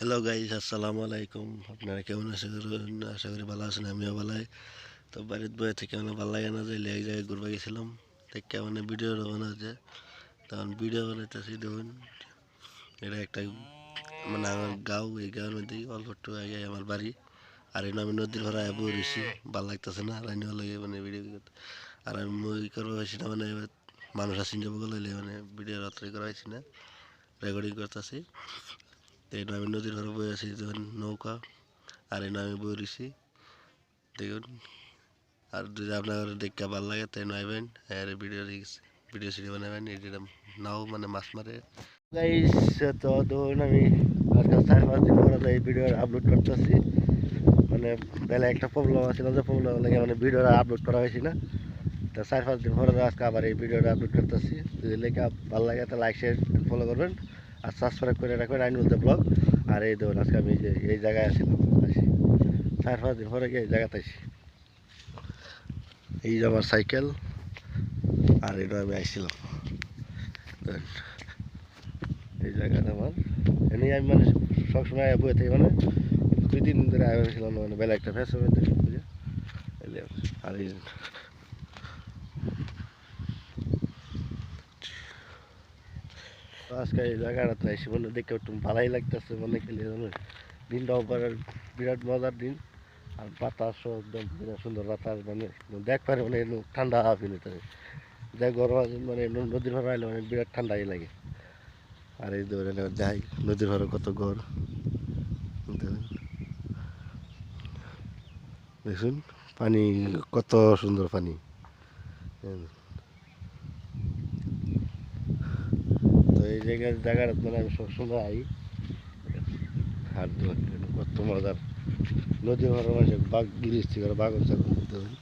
Hello guys, আসসালামু আলাইকুম। আপনারা কেমন আছেন? আশা করি ভালো আছেন। আমিও ভালাই। তো বাড়ির বয়ে থেকে মানে ভালো লাগে না যে এক জায়গায় ঘুরবা গেছিলাম। দেখে মানে ভিডিও বানাচ্ছে, তখন ভিডিও বানাইতেছি। দেখুন, এটা একটা মানে আমার গাঁও, এই গাঁয়ের মধ্যেই অল্প একটু আগে আমার বাড়ি। আর এই আমি নদীর ভরা বই রয়েছি, ভালো লাগতেছে না রান্না লাগে মানে ভিডিও করতে। আর আমি মুভি করবো হয়েছি না, মানে মানুষ আসেন যাবো গেলে মানে ভিডিও রাত্রে করা হয়েছি না, রেকর্ডিং করতেছি। তো এই আমি নদীর ভরা বই আছি, দেখুন নৌকা। আর এই আমি বই রয়েছি, দেখুন। আর যদি আপনার দেখতে ভালো লাগে তাই নইবেন, আর ভিডিও সিডিও বানাবেন। এটা নাও মানে মাছ মারে গাইস। তো ধরুন আমি আজকাল 4-5 দিন পরে এই ভিডিও আপলোড করতেছি। মানে বেলা একটা প্রবলেম আছিল, যে প্রবলেম লাগে মানে ভিডিওটা আপলোড করা হয়েছিল না। তো 4-5 দিন পরে আজকে আবার এই ভিডিওটা আপলোড করতেছি। যদি লেখা ভালো লাগে তাহলে লাইক শেয়ার ফলো করবেন, আর সাবস্ক্রাইব করে রাখবেন আইনুল দ্য ব্লগ। আর এই ধরুন আজকে আমি এই জায়গায় আসছিলাম, আসি 4-5 দিন পরে গিয়ে এই জায়গাতে আসি। এই যে আমার সাইকেল, আর এটা আমি আইছিলাম এই জায়গাটা আমার। এনে আমি মানে সবসময় বয়ে থাকি, মানে 2 দিন ধরে আসছিলাম মানে বেলা একটা ফেস হবে। আর এই আজকে এই জায়গাটাতে আইসি, মানে দেখে একটু ভালোই লাগতেছে। মানে খেলে দিনটাও বিরাট মজার দিন। আর বাতাস একদম বিরাট সুন্দর বাতাস, মানে দেখ পারে মানে ঠান্ডা ফিল হতে দেখ গরম আছে, মানে নদীর ভাড়া আইলে মানে বিরাট ঠান্ডাই লাগে। আর এই ধরে দেখাই নদীর ভাড়া কত ঘর দেখুন, পানি কত সুন্দর পানি। তো এই জায়গাটা মানে আমি সবসময় আই হাত ধোয়া, কত মজার। নদীর ভাড়া মাঝে বাঘ গিরিস্তি করে বাঘ ছাগল দেখুন।